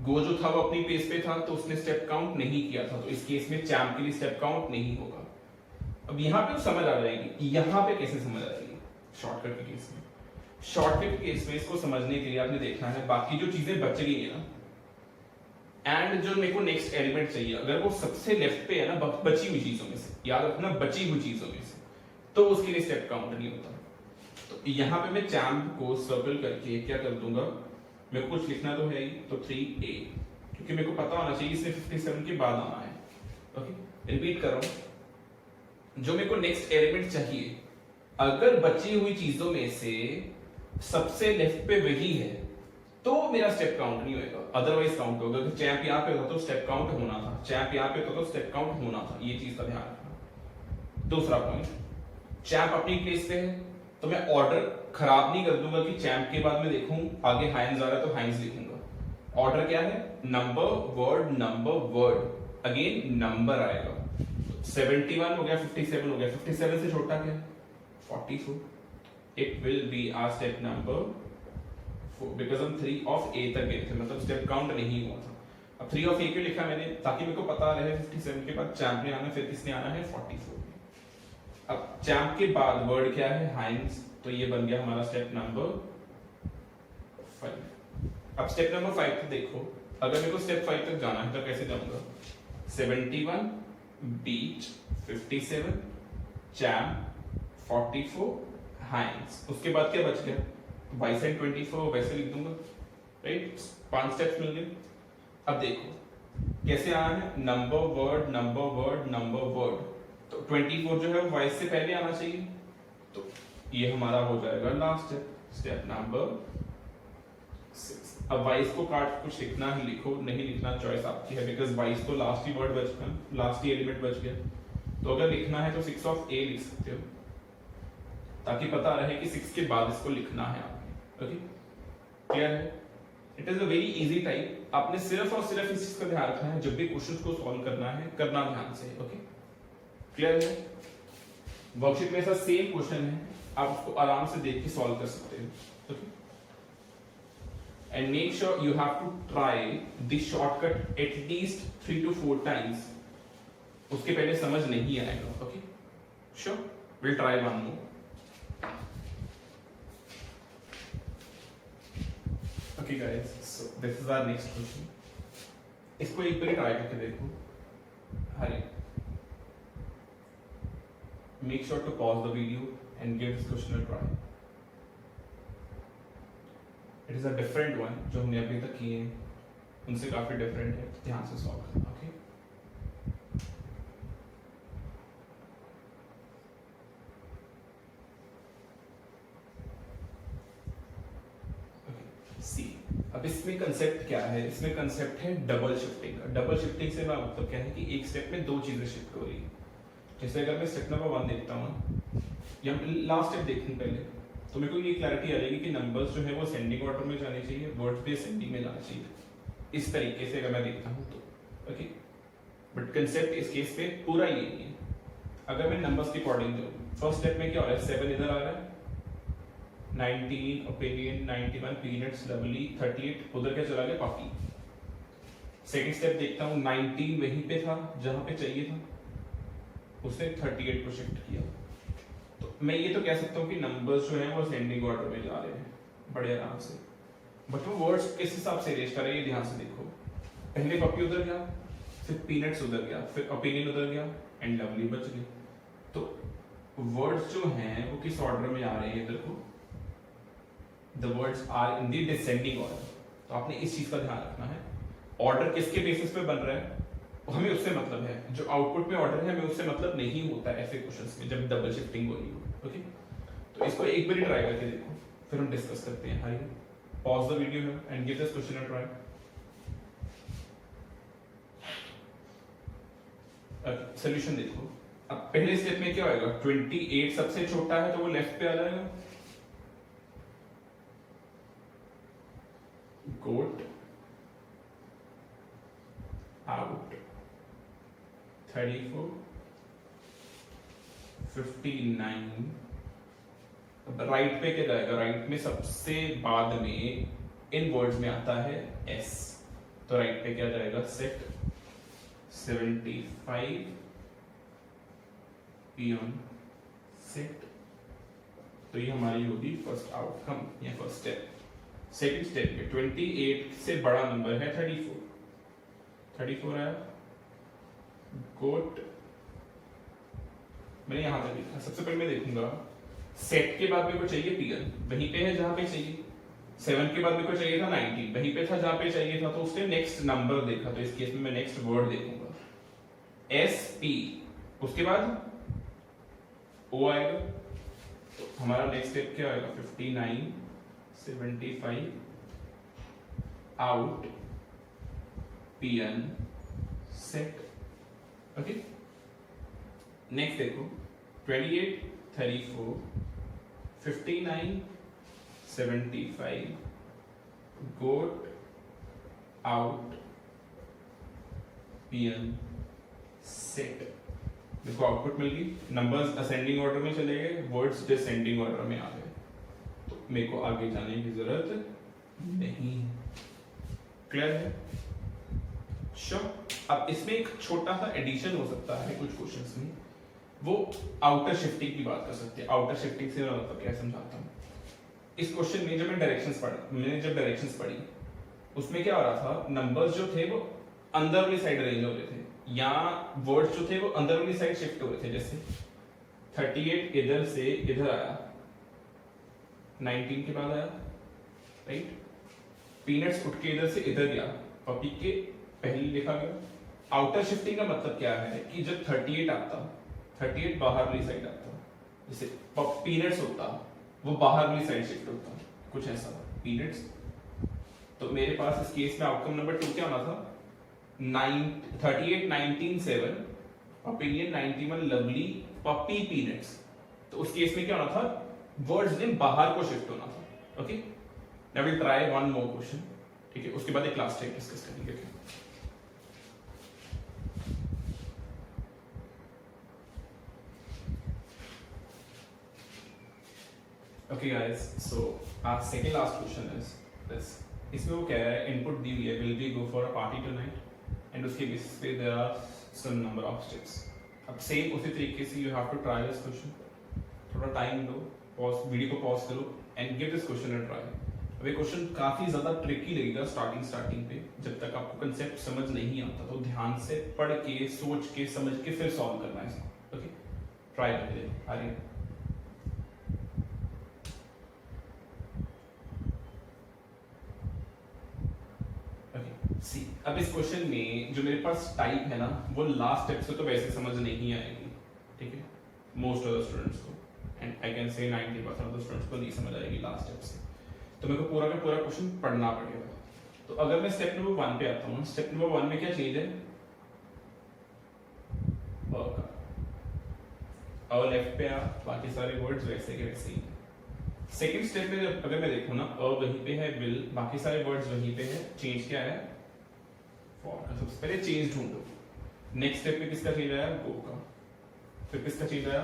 Speaker 1: गो जो था वो अपनी पेस पे था, तो उसने स्टेप काउंट नहीं किया था, तो इस केस में चैम्प के लिए स्टेप काउंट नहीं होगा। अब यहाँ पे समझ आ जाएगी, यहाँ पे कैसे समझ आ जाएगी शॉर्टकट के केस में। शॉर्टकट के केस में इसको समझने के लिए आपने देखना है बाकी जो चीजें बच गई है ना, एंड जो मेरे को नेक्स्ट एलिमेंट चाहिए अगर वो सबसे लेफ्ट पे है ना बची हुई चीजों में से, याद रखना बची हुई चीजों में से, तो उसके लिए स्टेप काउंट नहीं होता। तो यहाँ पे मैं चैम्प को सर्कल करके क्या कर दूंगा, मेरे को कुछ लिखना तो है ही, तो 3A, क्योंकि मेरे को पता होना चाहिए इसने 57 के बाद आना है। ओके रिपीट कर रहा हूं, जो मेरे को नेक्स्ट एलिमेंट चाहिए अगर बची हुई चीजों में से सबसे लेफ्ट पे वही है तो मेरा स्टेप काउंट नहीं होगा, अदरवाइज काउंट होगा। अगर चैम्प यहाँ पे होता तो स्टेप काउंट होना था, चैम्प यहाँ पे होता तो स्टेप काउंट होना था, ये चीज का ध्यान रखना। दूसरा पॉइंट, चैम्प अपनी प्लेस पे है तो मैं ऑर्डर खराब नहीं कर दूंगा कि चैम्प के बाद में देखूं आगे हाइंस आ रहा है तो हाइंस लिखूंगा। ऑर्डर क्या है, नंबर वर्ड अगेन नंबर आएगा। 71 हो गया 57 हो गया, 57 से छोटा क्या है 44, it will be our step number 4 because हम 3 ऑफ A तक गए थे, मतलब स्टेप काउंट नहीं हुआ था। अब 3 ऑफ A क्यों लिखा मैंने, ताकि मेरे को पता रहे 57 के बाद चैम्प ने आना, फिर किसने आना है 44। अब चैम्प के बाद वर्ड क्या है हाइंस, तो ये बन गया हमारा स्टेप नंबर 5। अब स्टेप नंबर 5 तो देखो, अगर मेरे को स्टेप 5 तक जाना है तो कैसे जाऊंगा, 71 बीच 57 चैम्प 44 हाइंस, उसके बाद क्या बच गया बाई साइड 24, वैसे लिख दूंगा, राइट। 5 स्टेप्स मिल गए। अब देखो कैसे आना है, number word number word number word, तो 24 जो है वो वाइस से पहले आना चाहिए, तो ये हमारा हो जाएगा लास्ट स्टेप, स्टेप नंबर 6। अब वाइस को काट कुछ लिखना है लिखो, नहीं लिखना चॉइस आपकी है, बिकॉज वाइस तो लास्ट ही वर्ड बच गया, लास्ट ही एलिमेंट बच गया। तो अगर लिखना है तो 6 ऑफ A लिख सकते हो, ताकि पता रहे कि 6 के बाद इसको लिखना है आपने। ओके क्लियर है, it is a very easy type. आपने सिर्फ और सिर्फ इस चीज का ध्यान रखना है जब भी क्वेश्चंस को सॉल्व करना है, करना ध्यान से। ओके क्लियर है, वर्कशीट में ऐसा सेम क्वेश्चन है, आप उसको आराम से देख के सॉल्व कर सकते हो। Okay and make sure you have to try this shortcut at least 3 to 4 times, उसके पहले समझ नहीं आएगा। Okay sure, will try one more. Okay guys, so this is our next question. इसको एक बार ट्राई करके देखो. हरी, make sure to pause the video and give this question a try. It is a different one. जो हमने अभी तक किए हैं उनसे काफी डिफरेंट है. ध्यान से सॉल्व करना. ओके, सी. अब इसमें कंसेप्ट क्या है? इसमें कंसेप्ट है डबल शिफ्टिंग का. डबल शिफ्टिंग से ना मतलब क्या है कि एक स्टेप में दो चीजें शिफ्ट हो रही है. जैसे अगर मैं स्टेप नंबर 1 देखता हूँ या लास्ट स्टेप देखूं पहले, तो मेरे को ये क्लैरिटी आ जाएगी कि नंबर्स जो है वो सेंडिंग ऑर्डर में जाने चाहिए, वर्ड्स भी सेंडिंग में जाना चाहिए. इस तरीके से अगर मैं देखता हूँ तो ओके. बट कंसेप्ट इस केस पे पूरा ये नहीं है. अगर मैं नंबर्स के अकॉर्डिंग जाऊँ, फर्स्ट स्टेप में क्या हो रहा है? 7 इधर आ रहा है, 19 ओपिनियन, 91 पीनट्स, लवली, 38 उधर क्या चला गया? पॉपी. सेकंड स्टेप देखता हूँ, 19 वहीं पे था जहां पे चाहिए था, उसने 38 को शिफ्ट किया. तो मैं ये तो कह सकता हूँ कि नंबर्स जो हैं वो सेंडिंग ऑर्डर में जा रहे हैं बड़े आराम से. बट वो वर्ड्स किस हिसाब से अरेंज कर रहे हैं ये ध्यान से देखो. पहले पॉपी उधर गया, फिर पीनट्स उधर गया, फिर ओपिनियन उधर गया एंड लवली बच गई. तो वर्ड्स जो हैं वो किस ऑर्डर में आ रहे हैं? इधर को the words are in the descending order. तो आपने इस चीज का ध्यान रखना है. ऑर्डर किसके बेसिस पे बन रहा है हमें उससे मतलब है. जो आउटपुट में ऑर्डर है हमें उससे मतलब नहीं होता है ऐसे क्वेश्चंस में जब डबल शिफ्टिंग हो रही हो. ओके, तो इसको एक बार ट्राई करके देखो, फिर हम डिस्कस करते हैं. Hi, pause the video and give this question a try. Solution देखो. अब पहले स्टेप में क्या होगा? 28 सबसे छोटा है तो वो लेफ्ट पे आ जाएगा. goat out. 34 59. अब राइट पे क्या जाएगा? राइट में सबसे बाद में इन वर्ड्स में आता है s. तो राइट पे क्या जाएगा? सेट 75 पियन सेट. तो ये हमारी होगी फर्स्ट आउटकम या फर्स्ट स्टेप. सेकंड स्टेप में 28 से बड़ा नंबर है 34. 34 आया. गोट, मैंने यहां तक लिखा. सबसे पहले मैं देखूंगा सेट के बाद मेरे को चाहिए पीएन, वहीं पे है जहां पे चाहिए. 7 के बाद मेरे को चाहिए था 19, वहीं पे था जहां पे चाहिए था. तो उसने नेक्स्ट नंबर देखा, तो इस केस में मैं नेक्स्ट वर्ड देखूंगा एस पी. उसके बाद ओ आएगा. तो हमारा नेक्स्ट स्टेप क्या आएगा? 59 75 out pn set. Okay, next देखो 28 34 59 75 goat out pn set. देखो आउटपुट मिल गई. नंबर्स असेंडिंग ऑर्डर में चले गए, वर्ड्स डिसेंडिंग ऑर्डर में आ गए. तो मेरे को आगे जाने की जरूरत नहीं. क्लियर है? श्योर. अब इसमें एक छोटा सा एडिशन हो सकता है कुछ क्वेश्चंस में. वो आउटर शिफ्टिंग की बात कर सकते हैं. आउटर शिफ्टिंग से मैं मतलब क्या समझाता हूँ. इस क्वेश्चन में जब मैंने डायरेक्शंस पढ़ी उसमें क्या हो रहा था? नंबर्स जो थे वो अंदर वाली साइड अरेंज हो रहे थे, या वर्ड्स जो थे वो अंदर वाली साइड शिफ्ट हो रहे थे. जैसे 38 इधर से इधर आया, 19 के बाद आया, राइट. पीनट्स उठ के इधर से इधर गया, पपी के पहले लिखा गया. आउटर शिफ्टिंग का मतलब क्या है कि जब 38 आता, 38 बाहर वाली साइड आता. जैसे पीनट्स होता वो बाहर वाली साइड शिफ्ट होता, कुछ ऐसा पीनट्स. तो मेरे पास इस केस में आउटकम नंबर 2 क्या होना था? 38 19 7 ओपिनियन 91 लवली पपी पीनट्स. तो उस केस में क्या होना था? वर्ड्स ने बाहर को शिफ्ट होना था. Okay, now will try one more question. ठीक है, उसके बाद एक लास्ट टाइम डिस्कस करेंगे. Okay guys, so our second last question is this. इसमें वो कह रहा है इनपुट दी हुई है, will we go for a party tonight, and उसके बेसिस पे there are some number of steps. अब सेम उसी तरीके से you have to try this question. थोड़ा टाइम लो, पॉज वीडियो को पॉज करो and give this question a try. अब ये क्वेश्चन काफी ज्यादा ट्रिकी लगेगा स्टार्टिंग पे, जब तक आपको कंसेप्ट समझ नहीं आता तो ध्यान से पढ़ के सोच के समझ के फिर सॉल्व करना है इसको। ओके, ट्राई करके देखो। आ रही है? सी, अब इस क्वेश्चन में जो मेरे पास टाइप है ना, वो लास्ट स्टेप से तो वैसे समझ नहीं आएगी, ठीक है, मोस्ट ऑफ द स्टूडेंट्स को, एंड आई कैन से 90% ऑफ द स्टूडेंट्स को नहीं समझ आएगी लास्ट स्टेप से, तो मेरे को पूरा का पूरा क्वेश्चन पढ़ना पड़ेगा। तो अगर मैं स्टेप नंबर 1 पे आता हूँ, स्टेप नंबर 1 में क्या चीज है, और लेफ्ट पे आ, बाकी सारे वर्ड्स वैसे के वैसे ही। सेकंड स्टेप में अगर मैं देखूँ ना, वहीं पे है, विल, बाकी सारे वर्ड्स वहीं पे है, चेंज क्या है, फॉर का। सबसे पहले चेंज ढूंढो। नेक्स्ट स्टेप पे किसका चेंज आया, गो का, फिर किसका चेंज आया,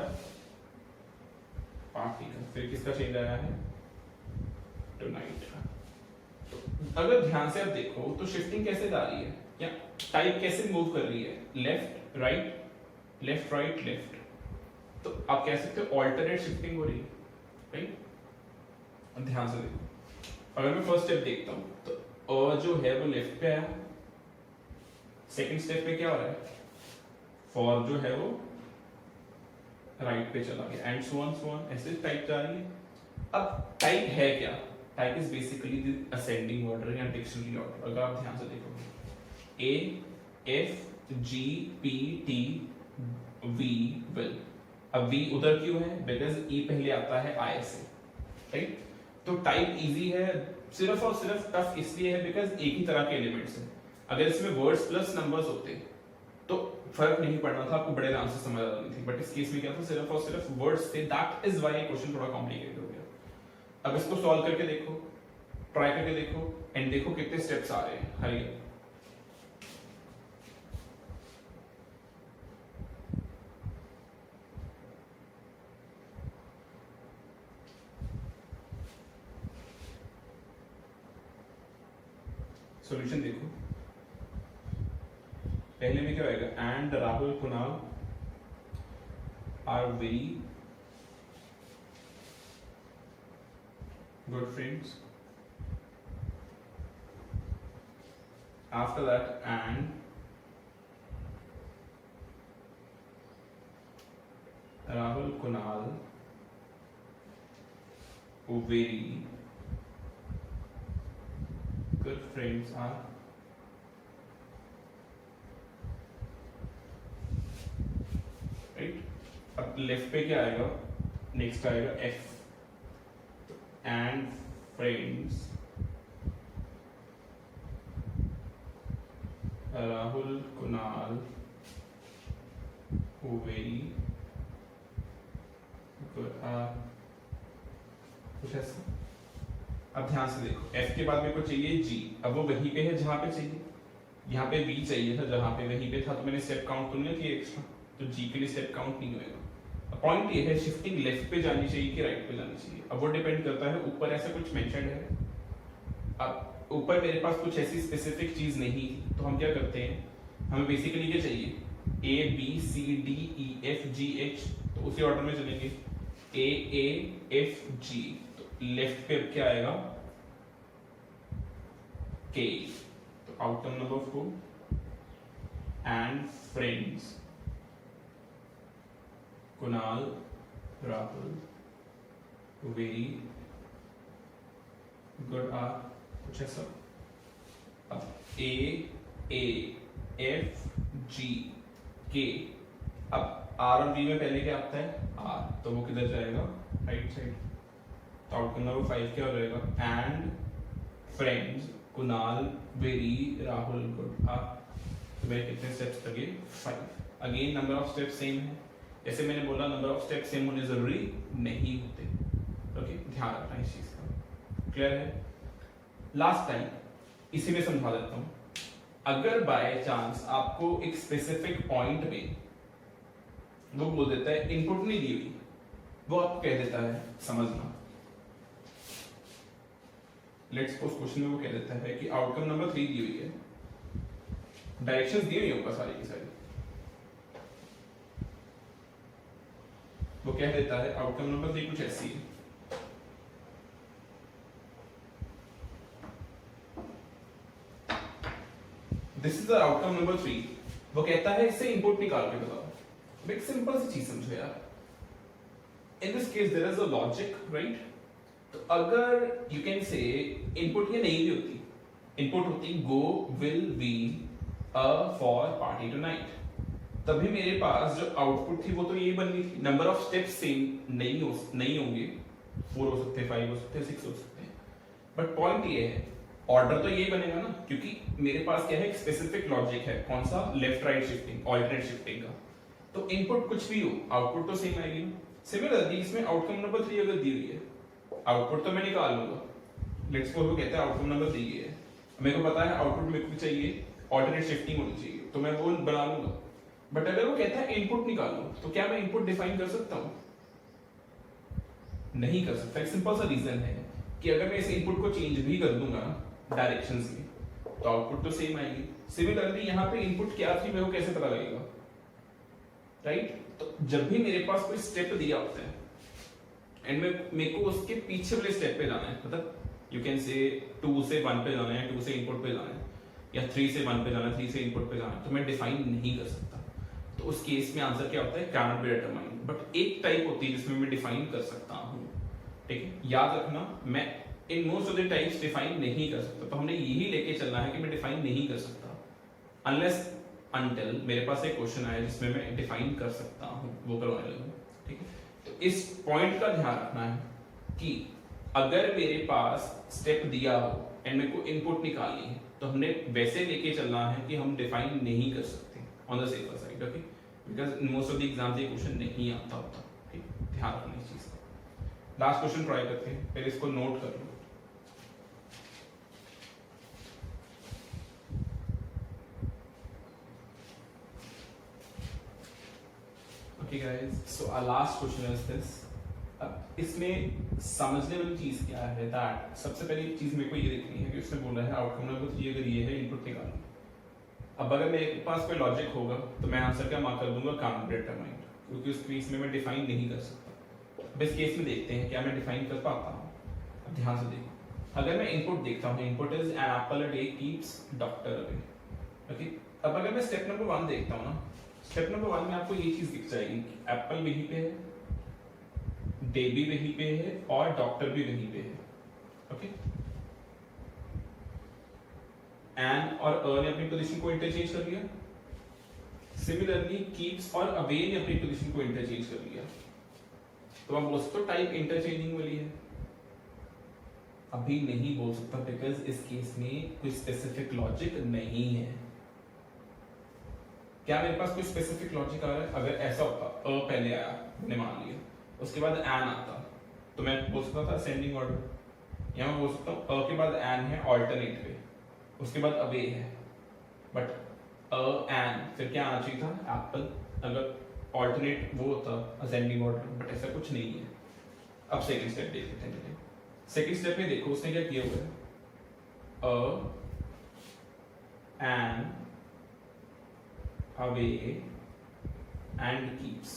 Speaker 1: पार्टी का, फिर किसका चेंज आया है, टुनाइट का। तो अगर ध्यान से आप देखो तो शिफ्टिंग कैसे जा रही है, या टाइप कैसे मूव कर रही है, left right, left right left, तो आप कह सकते हो ऑल्टरनेट शिफ्टिंग हो रही है, राइट। ध्यान से देखो, अगर मैं फर्स्ट स्टेप देखता हूं तो जो है वो लेफ्ट पे आया, सेकंड स्टेप पे क्या हो रहा है, फॉर जो है वो राइट पे चला गया, एंड सो ऑन ऐसे टाइप जा रही है। अब टाइप है क्या, type is basically the ascending order या डिक्शनरी ऑर्डर। अगर आप ध्यान से देखोगे, A F G P T V will, अब वी उधर क्यों है, बिकॉज ई पहले आता है आई से, राइट। तो टाइप इजी है, सिर्फ और सिर्फ टफ इसलिए है बिकॉज एक ही तरह के एलिमेंट्स हैं। अगर इसमें वर्ड्स प्लस नंबर्स होते तो फर्क नहीं पड़ना था, आपको बड़े आराम से समझ आ जानी थी, बट इस केस में क्या था, सिर्फ और सिर्फ वर्ड्स थे, दैट इज व्हाई क्वेश्चन थोड़ा कॉम्प्लिकेटेड हो गया। अब इसको सॉल्व करके देखो, ट्राई करके देखो, एंड देखो कितने स्टेप्स आ रहे हैं। हरिए, सॉल्यूशन देखो, पहले में क्या होएगा, and Rahul Kunal are very good friends. After that, and Rahul Kunal very good friends are right। अब लेफ्ट पे क्या आएगा, नेक्स्ट आएगा F, and friends Rahul Kunal very good, कुछ ऐसा। अब ध्यान से देखो, F के बाद मेरे को चाहिए G, अब वो वहीं पे है जहां पे चाहिए, यहाँ पे V चाहिए था जहां पे वहीं पे था, तो मैंने स्टेप काउंट तो नहीं किया एक्स्ट्रा, तो G के लिए स्टेप काउंट नहीं होएगा। पॉइंट ये है, शिफ्टिंग लेफ्ट पे जानी चाहिए कि राइट पे जानी चाहिए, अब वो डिपेंड करता है, ऊपर ऐसा कुछ मेंशन है। अब ऊपर मेरे पास कुछ ऐसी स्पेसिफिक चीज नहीं थी, तो हम क्या करते हैं, हमें बेसिकली क्या चाहिए, A B C D E F G H, तो उसी ऑर्डर में चलेंगे, A F G, लेफ्ट पे क्या आएगा, के, तो outcome number 4, and friends Kunal Rahul very good are, कुछ ऐसा। अब ए एफ जी के, अब आर और बी में पहले क्या आता है, आर, तो वो किधर जाएगा, राइट साइड, तो आउटकम नंबर 5 क्या हो जाएगा, and friends Kunal very Rahul good are. तो मेरे कितने स्टेप्स लगे, 5। Again number of steps same है, जैसे मैंने बोला नंबर ऑफ स्टेप्स सेम होने जरूरी नहीं होते, ओके, ध्यान रखना इस चीज का, क्लियर है। लास्ट टाइम इसी में समझा देता हूं, अगर बाय चांस आपको एक स्पेसिफिक पॉइंट में वो बोल देता है इनपुट नहीं दी हुई, वो आपको कह देता है समझना, लेट्स सपोज क्वेश्चन में वो कह देता है कि आउटकम नंबर 3 दी हुई है, डायरेक्शंस दी हुई ऊपर सारी की सारी, वो कह देता है आउटकम नंबर 3 कुछ ऐसी है, this is the outcome number 3। वो कहता है इससे इनपुट निकाल के बताओ। एक सिंपल सी चीज समझो यार, in this case there is a logic, right? तो अगर यू कैन से इनपुट ये नहीं भी होती, इनपुट होती go will be a for party tonight, तभी मेरे पास जो आउटपुट थी वो तो यही बननी थी। नंबर ऑफ स्टेप्स सेम नहीं होंगे, 4 हो सकते हैं, 5 हो सकते हैं, 6 हो सकते हैं, बट पॉइंट ये है ऑर्डर तो यही बनेगा ना, क्योंकि मेरे पास क्या है, एक स्पेसिफिक लॉजिक है। कौन सा? Left right shifting, alternate shifting का। तो इनपुट कुछ भी हो, आउटपुट तो सेम आएगी ना। सिमिलरली इसमें आउटकम नंबर 3 अगर दी हुई है, आउटपुट तो मैं निकाल लूंगा। लेट्स सपोज वो कहता है आउटकम नंबर दी है, मेरे को पता है आउटपुट मेरे को चाहिए ऑल्टरनेट शिफ्टिंग होनी चाहिए, तो मैं वो बना लूंगा। बट अगर वो कहता है इनपुट निकालो, तो क्या मैं इनपुट डिफाइन कर सकता हूं? नहीं कर सकता। एक सिंपल सा रीजन है कि अगर मैं इस इनपुट को चेंज भी कर दूंगा डायरेक्शंस में, तो आउटपुट तो सेम आएगी। सिमिलरली यहाँ पे इनपुट क्या थी मेरे को कैसे पता लगेगा, राइट? तो जब भी मेरे पास कोई स्टेप दिया होता है एंड मेरे को उसके पीछे वाले स्टेप पे जाना है, मतलब यू कैन से 2 से 1 पे जाना है, 2 से इनपुट पे जाना है, या 3 से 1 पे जाना है, 3 से इनपुट पे जाना है, तो मैं डिफाइन नहीं कर सकता। तो उस केस में आंसर क्या होता है? Can not be determined. But एक टाइप होती है जिसमें मैं डिफाइन कर सकता हूँ, ठीक है? याद रखना, मैं in most of the types define नहीं कर सकता। तो हमने यही लेके चलना है कि मैं डिफाइन नहीं कर सकता अनलेस अनटिल मेरे पास एक क्वेश्चन आया जिसमें मैं डिफाइन कर सकता हूँ, वो करवाने लगूँ, ठीक है? तो इस पॉइंट का ध्यान रखना है कि अगर मेरे पास स्टेप दिया हो एंड मेरे को इनपुट निकालनी है, तो हमने वैसे लेके चलना है कि हम डिफाइन नहीं कर सकते on the safer side, okay? Because in most of the exams ये क्वेश्चन नहीं आता होता, ठीक? ध्यान रखना इस चीज का। लास्ट क्वेश्चन ट्राई करते हैं, पहले इसको नोट कर लो। Okay guys, so our last question is this. अब इसमें समझने वाली चीज क्या है, दैट सबसे पहली चीज मेरे को ये देखनी है कि उसने बोला है आउटकम नंबर 3 अगर ये है, इनपुट निकालना। अब अगर मेरे पास कोई लॉजिक होगा तो मैं आंसर क्या मार्क कर दूंगा? कैन नॉट बी डिटरमाइंड, क्योंकि उस केस में मैं डिफाइन नहीं कर सकता। अब इस केस में देखते हैं क्या मैं डिफाइन कर पाता हूँ। अब ध्यान से देखो, अगर मैं इनपुट देखता हूँ, input is an apple a day keeps doctor away, okay? अब अगर मैं स्टेप नंबर 1 देखता हूँ ना, स्टेप नंबर 1 में आपको ये चीज दिख जाएगी कि एप्पल वहीं पे है, डे भी वहीं पे है, और डॉक्टर भी वहीं पे है, ओके? एन और अ ने अपनी पोजीशन को इंटरचेंज कर लिया। सिमिलरली कीप्स और अवे ने अपनी पोजीशन को इंटरचेंज कर लिया। तो आप बोल सकते हो टाइप इंटरचेंजिंग वाली है। अभी नहीं बोल सकता बिकॉज इस केस में कोई स्पेसिफिक लॉजिक नहीं है। क्या मेरे पास कोई स्पेसिफिक लॉजिक आ रहा है? अगर ऐसा होता, अ पहले आया, मैंने मान लिया, उसके बाद एन आता, तो मैं बोल सकता था असेंडिंग ऑर्डर। यहाँ मैं बोल सकता हूँ अ के बाद एन है ऑल्टरनेट पे, उसके बाद अवे है, बट अ एन फिर क्या आना चाहिए था? एप्पल। अगर ऑल्टरनेट वो होता असेंडिंग ऑर्डर, बट ऐसा कुछ नहीं है। अब सेकंड स्टेप देख लेते हैं। सेकंड स्टेप में देखो उसने क्या किया हुआ है, अ एन अवे एंड कीप्स।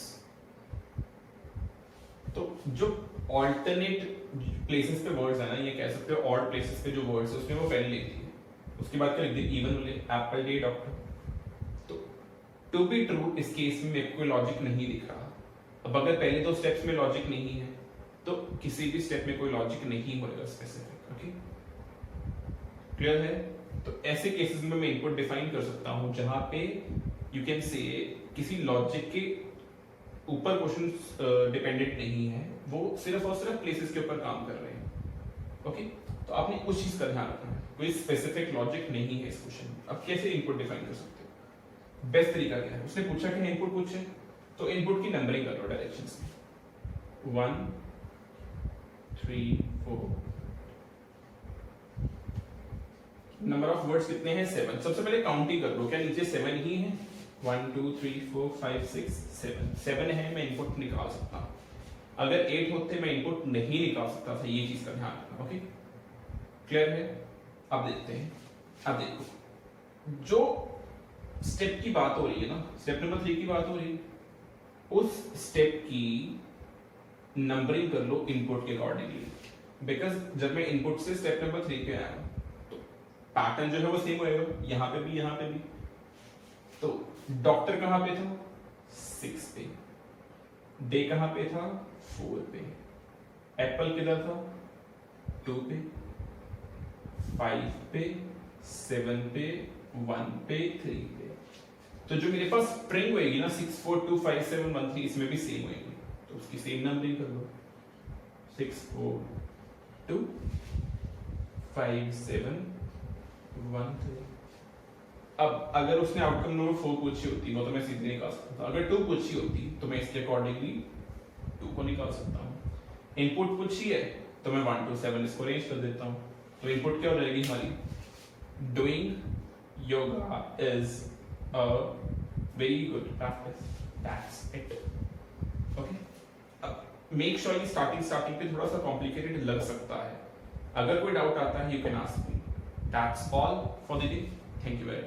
Speaker 1: तो जो ऑल्टरनेट प्लेसेस पे वर्ड्स है ना, ये कह सकते हो ऑड प्लेसेस पे जो वर्ड्स है उसमें वो पहले लिखती है, उसके बाद क्या लिख दी? इवन वाले, एप्पल डे डॉक्टर। तो टू बी ट्रू इस केस में मेरे को कोई लॉजिक नहीं दिख रहा। अब अगर पहले 2 स्टेप्स में लॉजिक नहीं है तो किसी भी स्टेप में कोई लॉजिक नहीं होगा स्पेसिफिक, ओके? क्लियर है? तो ऐसे केसेस में मैं इनपुट डिफाइन कर सकता हूं जहां पे यू कैन से किसी लॉजिक के ऊपर क्वेश्चन डिपेंडेंट नहीं है, वो सिर्फ और सिर्फ प्लेसेस के ऊपर काम कर रहे हैं, ओके? तो आपने उस चीज का ध्यान रखना है, कोई स्पेसिफिक लॉजिक नहीं है इस क्वेश्चन में। अब कैसे इनपुट डिफाइन कर सकते हो? बेस्ट तरीका क्या है? उसने पूछा कि इनपुट पूछे, तो इनपुट की नंबरिंग कर लो डायरेक्शंस में, 1 3 4। नंबर ऑफ वर्ड्स कितने हैं? 7। सबसे पहले काउंट ही कर लो, क्या नीचे 7 ही है? 1 2 3 4 5 6 7 है, मैं इनपुट निकाल सकता हूं। अगर 8 होते मैं इनपुट नहीं निकाल सकता था, ये चीज का ध्यान रखना, ओके? क्लियर है? अब देखते हैं। अब देखो, जो स्टेप की बात हो रही है ना, स्टेप नंबर 3 की बात हो रही है, उस स्टेप की नंबरिंग कर लो इनपुट के अकॉर्डिंगली। बिकॉज जब मैं इनपुट से स्टेप नंबर 3 पे आया तो पैटर्न जो है वो सेम होएगा, यहाँ पे भी यहाँ पे भी। तो डॉक्टर कहाँ पे था? 6 पे। डे कहाँ पे था? 4 पे। एप्पल किधर था? 2 पे, 5 पे, 7 पे, 1 पे, 3 पे। तो जो मेरे पास स्ट्रिंग होएगी ना 6 4 2 5 7 1 3, इसमें भी सेम होएगी, तो उसकी सेम नंबरिंग कर लो 6 4 2 5 7 1 3। अब अगर उसने आउटकम नंबर 4 पूछी होती वो तो मैं सीधे निकाल सकता था, अगर 2 पूछी होती तो मैं इसके अकॉर्डिंगली 2 को निकाल सकता हूँ। इनपुट पूछी है तो मैं 1 2 7 इसको अरेंज कर देता हूँ। तो इनपुट क्या हो जाएगी हमारी? Doing yoga is a very good practice. That's it. Okay. अब मेक श्योर कि स्टार्टिंग पे थोड़ा सा कॉम्प्लिकेटेड लग सकता है। अगर कोई डाउट आता है you can ask me. That's all for the day. Thank you very much.